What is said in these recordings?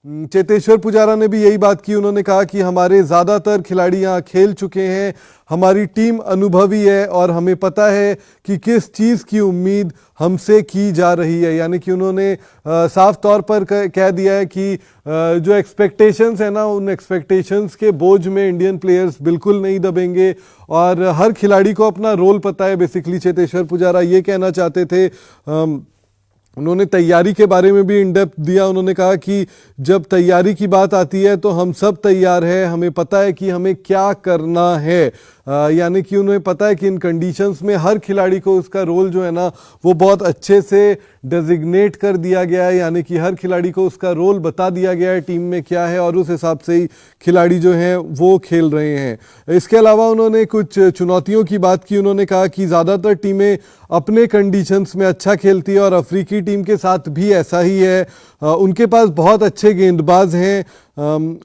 चेतेश्वर पुजारा ने भी यही बात की। उन्होंने कहा कि हमारे ज़्यादातर खिलाड़ी यहाँ खेल चुके हैं, हमारी टीम अनुभवी है और हमें पता है कि किस चीज़ की उम्मीद हमसे की जा रही है। यानी कि उन्होंने साफ तौर पर कह दिया है कि जो एक्सपेक्टेशंस है ना, उन एक्सपेक्टेशंस के बोझ में इंडियन प्लेयर्स बिल्कुल नहीं दबेंगे और हर खिलाड़ी को अपना रोल पता है। बेसिकली चेतेश्वर पुजारा ये कहना चाहते थे। उन्होंने तैयारी के बारे में भी इन डेप्थ दिया। उन्होंने कहा कि जब तैयारी की बात आती है तो हम सब तैयार हैं, हमें पता है कि हमें क्या करना है। यानी कि उन्हें पता है कि इन कंडीशंस में हर खिलाड़ी को उसका रोल जो है ना वो बहुत अच्छे से डेजिग्नेट कर दिया गया है। यानी कि हर खिलाड़ी को उसका रोल बता दिया गया है टीम में क्या है और उस हिसाब से ही खिलाड़ी जो हैं वो खेल रहे हैं। इसके अलावा उन्होंने कुछ चुनौतियों की बात की। उन्होंने कहा कि ज़्यादातर टीमें अपने कंडीशंस में अच्छा खेलती है और अफ्रीकी टीम के साथ भी ऐसा ही है। उनके पास बहुत अच्छे गेंदबाज हैं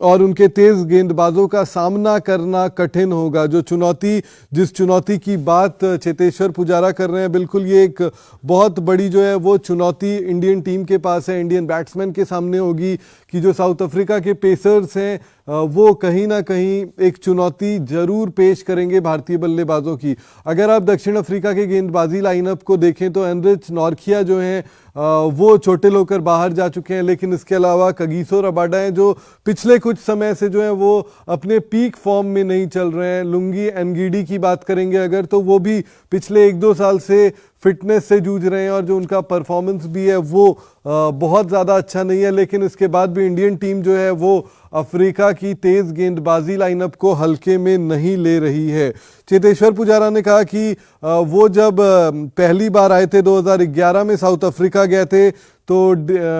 और उनके तेज़ गेंदबाजों का सामना करना कठिन होगा। जिस चुनौती की बात चेतेश्वर पुजारा कर रहे हैं, बिल्कुल ये एक बहुत बड़ी जो है वो चुनौती इंडियन टीम के पास है, इंडियन बैट्समैन के सामने होगी कि जो साउथ अफ्रीका के पेसर्स हैं वो कहीं ना कहीं एक चुनौती जरूर पेश करेंगे भारतीय बल्लेबाजों की। अगर आप दक्षिण अफ्रीका के गेंदबाजी लाइनअप को देखें तो एनरिच नॉर्किया जो हैं वो चोटिल होकर बाहर जा चुके हैं, लेकिन इसके अलावा कगिसो रबाडा हैं जो पिछले कुछ समय से जो है वो अपने पीक फॉर्म में नहीं चल रहे हैं। लुंगी एनगीडी की बात करेंगे अगर, तो वो भी पिछले 1-2 साल से फिटनेस से जूझ रहे हैं और जो उनका परफॉर्मेंस भी है वो बहुत ज़्यादा अच्छा नहीं है। लेकिन इसके बाद भी इंडियन टीम जो है वो अफ्रीका की तेज़ गेंदबाजी लाइनअप को हल्के में नहीं ले रही है। चेतेश्वर पुजारा ने कहा कि वो जब पहली बार आए थे 2011 में साउथ अफ्रीका गए थे तो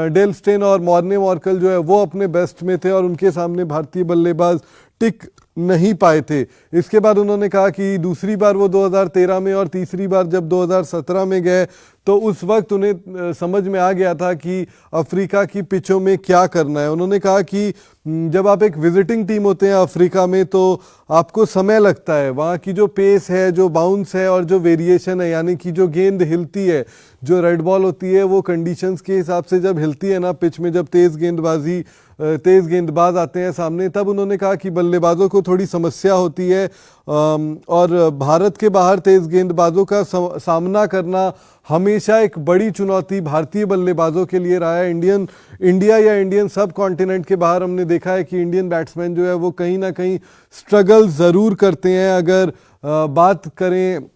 डेल स्टेन और मॉर्ने मॉर्कल जो है वो अपने बेस्ट में थे और उनके सामने भारतीय बल्लेबाज टिक नहीं पाए थे। इसके बाद उन्होंने कहा कि दूसरी बार वो 2013 में और तीसरी बार जब 2017 में गए तो उस वक्त उन्हें समझ में आ गया था कि अफ्रीका की पिचों में क्या करना है। उन्होंने कहा कि जब आप एक विजिटिंग टीम होते हैं अफ्रीका में तो आपको समय लगता है, वहाँ की जो पेस है, जो बाउंस है और जो वेरिएशन है, यानी कि जो गेंद हिलती है, जो रेड बॉल होती है वो कंडीशंस के हिसाब से जब हिलती है ना पिच में, जब तेज़ गेंदबाज आते हैं सामने, तब उन्होंने कहा कि बल्लेबाजों को थोड़ी समस्या होती है और भारत के बाहर तेज़ गेंदबाजों का सामना करना हमेशा एक बड़ी चुनौती भारतीय बल्लेबाजों के लिए रहा है। इंडिया या इंडियन सब कॉन्टिनेंट के बाहर हमने देखा है कि इंडियन बैट्समैन जो है वो कहीं ना कहीं स्ट्रगल ज़रूर करते हैं। अगर बात करें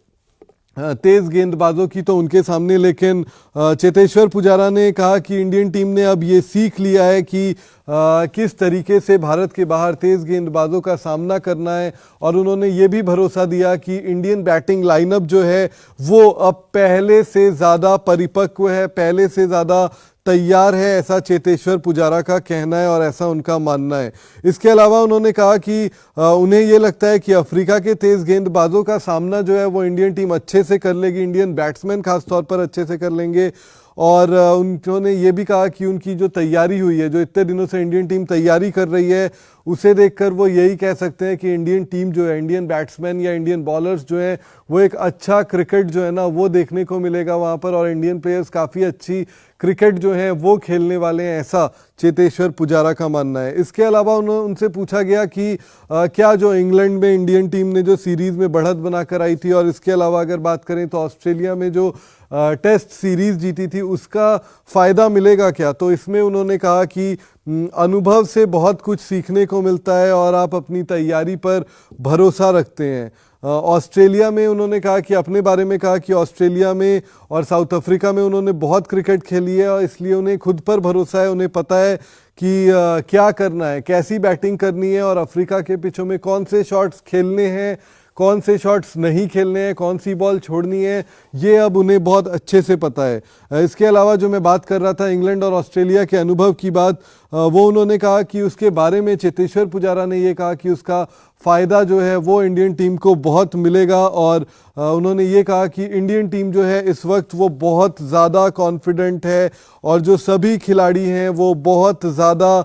तेज़ गेंदबाजों की तो उनके सामने, लेकिन चेतेश्वर पुजारा ने कहा कि इंडियन टीम ने अब ये सीख लिया है कि किस तरीके से भारत के बाहर तेज़ गेंदबाजों का सामना करना है और उन्होंने ये भी भरोसा दिया कि इंडियन बैटिंग लाइनअप जो है वो अब पहले से ज़्यादा परिपक्व है, पहले से ज़्यादा तैयार है, ऐसा चेतेश्वर पुजारा का कहना है और ऐसा उनका मानना है। इसके अलावा उन्होंने कहा कि उन्हें ये लगता है कि अफ्रीका के तेज़ गेंदबाजों का सामना जो है वो इंडियन टीम अच्छे से कर लेगी, इंडियन बैट्समैन खासतौर पर अच्छे से कर लेंगे। और उन्होंने ये भी कहा कि उनकी जो तैयारी हुई है, जो इतने दिनों से इंडियन टीम तैयारी कर रही है, उसे देखकर वो यही कह सकते हैं कि इंडियन टीम जो है, इंडियन बैट्समैन या इंडियन बॉलर्स जो हैं वो एक अच्छा क्रिकेट जो है ना वो देखने को मिलेगा वहाँ पर और इंडियन प्लेयर्स काफ़ी अच्छी क्रिकेट जो है वो खेलने वाले हैं, ऐसा चेतेश्वर पुजारा का मानना है। इसके अलावा उनसे पूछा गया कि क्या जो इंग्लैंड में इंडियन टीम ने जो सीरीज़ में बढ़त बनाकर आई थी और इसके अलावा अगर बात करें तो ऑस्ट्रेलिया में जो टेस्ट सीरीज़ जीती थी उसका फ़ायदा मिलेगा क्या, तो इसमें उन्होंने कहा कि अनुभव से बहुत कुछ सीखने को मिलता है और आप अपनी तैयारी पर भरोसा रखते हैं। ऑस्ट्रेलिया में उन्होंने कहा कि अपने बारे में कहा कि ऑस्ट्रेलिया में और साउथ अफ्रीका में उन्होंने बहुत क्रिकेट खेली है और इसलिए उन्हें खुद पर भरोसा है, उन्हें पता है कि क्या करना है, कैसी बैटिंग करनी है और अफ्रीका के पिचों में कौन से शॉट्स खेलने हैं, कौन से शॉट्स नहीं खेलने हैं, कौन सी बॉल छोड़नी है, ये अब उन्हें बहुत अच्छे से पता है। इसके अलावा जो मैं बात कर रहा था इंग्लैंड और ऑस्ट्रेलिया के अनुभव की बात, वो उन्होंने कहा कि उसके बारे में चेतेश्वर पुजारा ने ये कहा कि उसका फ़ायदा जो है वो इंडियन टीम को बहुत मिलेगा और उन्होंने ये कहा कि इंडियन टीम जो है इस वक्त वो बहुत ज़्यादा कॉन्फिडेंट है और जो सभी खिलाड़ी हैं वो बहुत ज़्यादा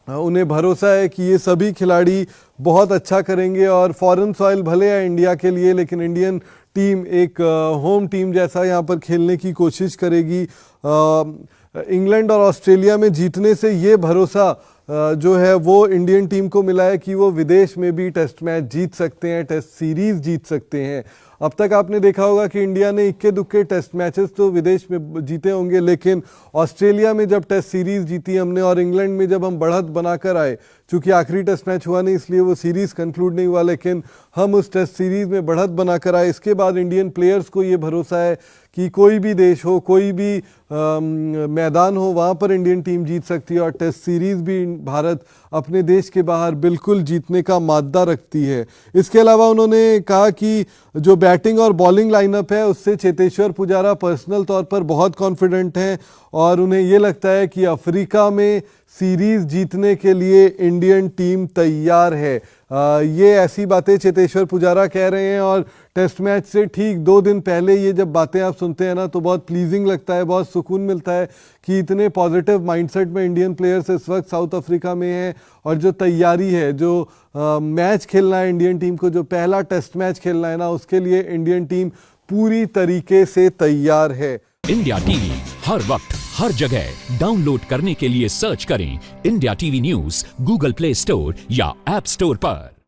उन्हें भरोसा है कि ये सभी खिलाड़ी बहुत अच्छा करेंगे और फॉरेन सॉइल भले है इंडिया के लिए, लेकिन इंडियन टीम एक होम टीम जैसा यहाँ पर खेलने की कोशिश करेगी। इंग्लैंड और ऑस्ट्रेलिया में जीतने से ये भरोसा जो है वो इंडियन टीम को मिला है कि वो विदेश में भी टेस्ट मैच जीत सकते हैं, टेस्ट सीरीज जीत सकते हैं। अब तक आपने देखा होगा कि इंडिया ने इक्के दुक्के टेस्ट मैचेस तो विदेश में जीते होंगे, लेकिन ऑस्ट्रेलिया में जब टेस्ट सीरीज जीती हमने और इंग्लैंड में जब हम बढ़त बनाकर आए, चूंकि आखिरी टेस्ट मैच हुआ नहीं इसलिए वो सीरीज कंक्लूड नहीं हुआ, लेकिन हम उस टेस्ट सीरीज में बढ़त बनाकर आए। इसके बाद इंडियन प्लेयर्स को ये भरोसा है कि कोई भी देश हो, कोई भी मैदान हो, वहाँ पर इंडियन टीम जीत सकती है और टेस्ट सीरीज भी भारत अपने देश के बाहर बिल्कुल जीतने का मादा रखती है। इसके अलावा उन्होंने कहा कि जो बैटिंग और बॉलिंग लाइनअप है उससे चेतेश्वर पुजारा पर्सनल तौर पर बहुत कॉन्फिडेंट हैं और उन्हें ये लगता है कि अफ्रीका में सीरीज जीतने के लिए इंडियन टीम तैयार है। ये ऐसी बातें चेतेश्वर पुजारा कह रहे हैं और टेस्ट मैच से ठीक 2 दिन पहले ये जब बातें आप सुनते हैं ना तो बहुत प्लीजिंग लगता है, बहुत सुकून मिलता है कि इतने पॉजिटिव माइंडसेट में इंडियन प्लेयर्स इस वक्त साउथ अफ्रीका में हैं और जो तैयारी है, जो मैच खेलना है इंडियन टीम को, जो पहला टेस्ट मैच खेलना है ना, उसके लिए इंडियन टीम पूरी तरीके से तैयार है। इंडिया टीवी हर वक्त हर जगह डाउनलोड करने के लिए सर्च करें India TV news Google play store या ऐप स्टोर पर।